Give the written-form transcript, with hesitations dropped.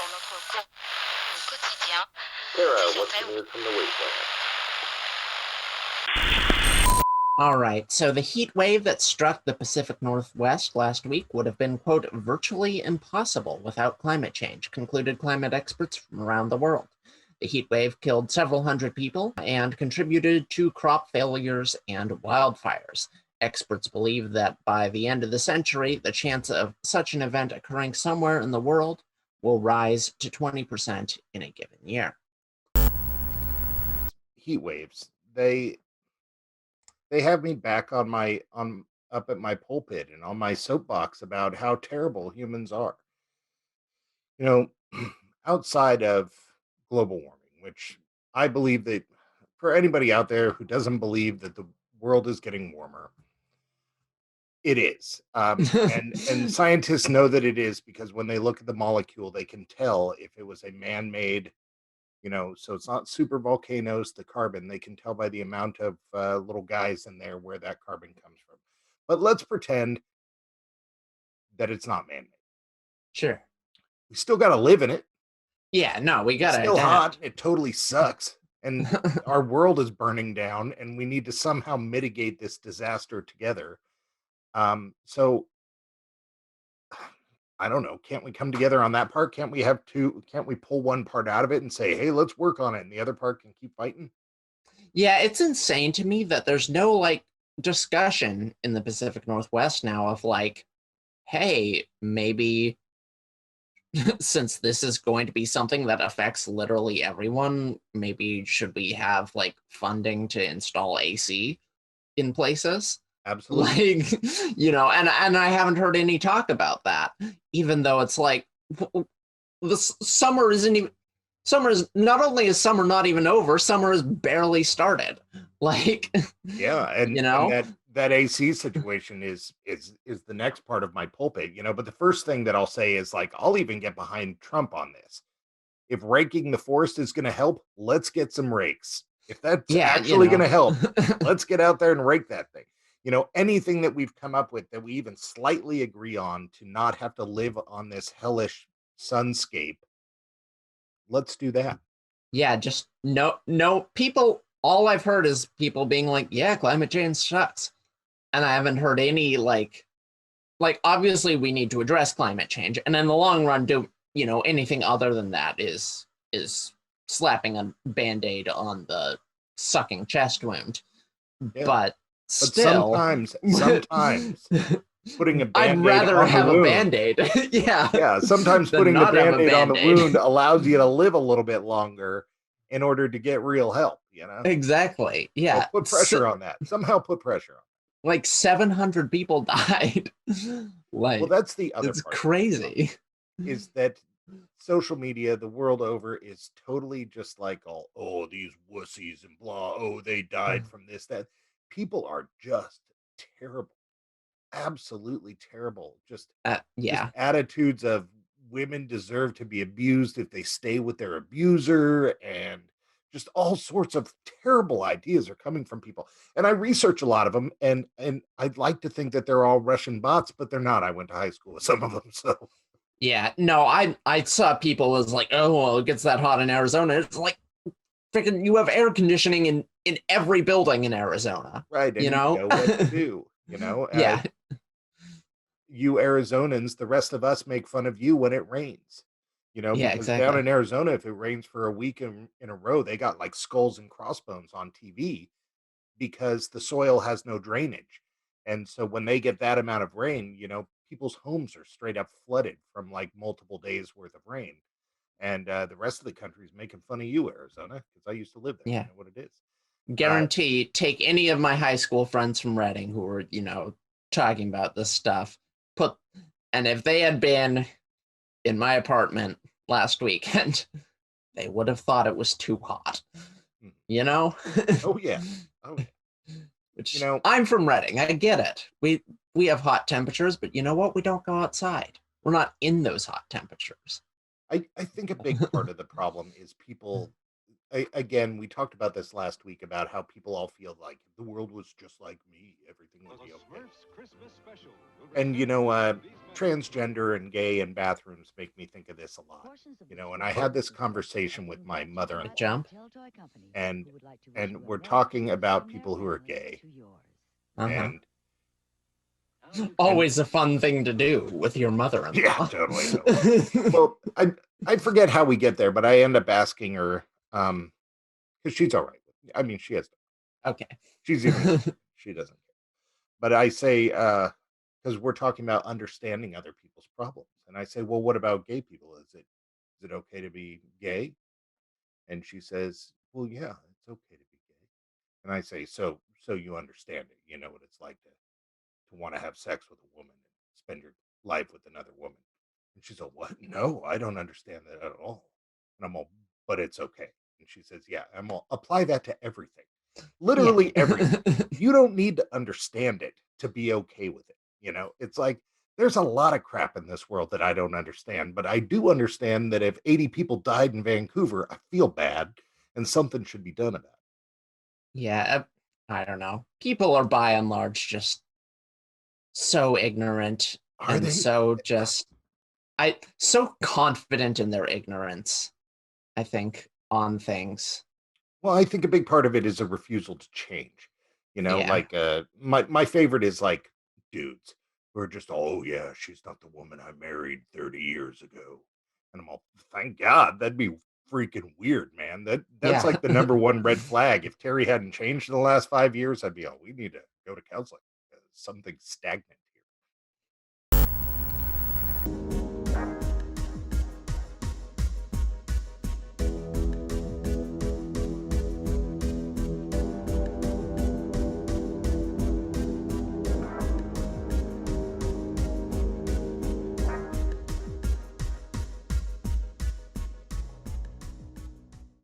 dans notre quotidien. Kara, what's the news from the Wasteland? All right, so the heat wave that struck the Pacific Northwest last week would have been, quote, virtually impossible without climate change, concluded climate experts from around the world. The heat wave killed several hundred people and contributed to crop failures and wildfires. Experts believe that by the end of the century, the chance of such an event occurring somewhere in the world will rise to 20% in a given year. Heat waves. They have me back on up at my pulpit and on my soapbox about how terrible humans are. You know, outside of global warming, which I believe that for anybody out there who doesn't believe that the world is getting warmer, it is. And scientists know that it is because when they look at the molecule, they can tell if it was a man-made, so it's not super volcanoes, the carbon, they can tell by the amount of little guys in there where that carbon comes from. But let's pretend that it's not man-made. Sure. We still got to live in it. Yeah, no, we got to still adapt. hot. It totally sucks. And our world is burning down and we need to somehow mitigate this disaster together. So I don't know. Can't we come together on that part? Can't we pull one part out of it and say, hey, let's work on it, and the other part can keep fighting? Yeah, it's insane to me that there's no like discussion in the Pacific Northwest now of like, hey, maybe since this is going to be something that affects literally everyone, maybe should we have like funding to install AC in places? Absolutely. Like, and I haven't heard any talk about that, even though it's like the summer isn't even. Summer is not only is summer not even over, summer has barely started. Like, yeah, and that AC situation is the next part of my pulpit, but the first thing that I'll say is like I'll even get behind Trump on this. If raking the forest is going to help, let's get some rakes. If that's actually going to help, let's get out there and rake that thing. Anything that we've come up with that we even slightly agree on to not have to live on this hellish sunscape, let's do that. Yeah, just no people. All I've heard is people being like, yeah, climate change sucks. And I haven't heard any like obviously we need to address climate change. And in the long run, anything other than that is slapping a Band-Aid on the sucking chest wound. Yeah. But still, sometimes putting a Band-Aid I'd rather have a Band-Aid. Yeah, sometimes putting the Band-Aid on the wound allows you to live a little bit longer in order to get real help, Exactly. Yeah. Put pressure on that. Somehow put pressure on it. Like 700 people died. Well, that's the other it's part. It's crazy. Is that social media the world over is totally just like oh, these wussies and blah, oh, they died from this, that. People are just terrible. Absolutely terrible. Just attitudes of women deserve to be abused if they stay with their abuser, and just all sorts of terrible ideas are coming from people. And I research a lot of them, and I'd like to think that they're all Russian bots, but they're not. I went to high school with some of them, so yeah. No, I saw people as like, oh, well, it gets that hot in Arizona. It's like freaking you have air conditioning in every building in Arizona, right? And you know what to do. Yeah. You Arizonans, the rest of us make fun of you when it rains, because exactly. Down in Arizona, if it rains for a week in a row, they got like skulls and crossbones on TV because the soil has no drainage. And so when they get that amount of rain, people's homes are straight up flooded from like multiple days worth of rain. And the rest of the country is making fun of you, Arizona, because I used to live there. Yeah. I know what it is. Guarantee, take any of my high school friends from Reading who were, talking about this stuff, and if they had been in my apartment last weekend, they would have thought it was too hot. Oh yeah. Which, I'm from Reading, I get it. We have hot temperatures, but you know what? We don't go outside. We're not in those hot temperatures. I think a big part of the problem is people again, we talked about this last week about how people all feel like if the world was just like me, everything would be okay. And transgender and gay and bathrooms make me think of this a lot. And I had this conversation with my mother-in-law, Jump. and we're talking about people who are gay, Uh-huh. and Always a fun thing to do with your mother-in-law. yeah, totally. Well, I forget how we get there, but I end up asking her, because she's all right. I mean, she has, Okay. she's even, she doesn't care. But I say, because we're talking about understanding other people's problems, and I say, well, what about gay people? Is it okay to be gay? And she says, well, yeah, it's okay to be gay. And I say, so you understand it? You know what it's like to want to have sex with a woman and spend your life with another woman. And she's like, what? No, I don't understand that at all. And I'm all, but it's okay. And she says, yeah, I'm all, apply that to everything. Literally everything. You don't need to understand it to be okay with it. It's like there's a lot of crap in this world that I don't understand, but I do understand that if 80 people died in Vancouver, I feel bad and something should be done about it. Yeah, I don't know. People are by and large just so ignorant Are and they? so confident in their ignorance, I think, on things. Well, I think a big part of it is a refusal to change. Yeah. Like my favorite is like dudes who are just, oh yeah, she's not the woman I married 30 years ago. And I'm all, thank God, that'd be freaking weird, man. That's Yeah. like the number one red flag. If Terry hadn't changed in the last 5 years, I'd be, oh, we need to go to counseling. Something stagnant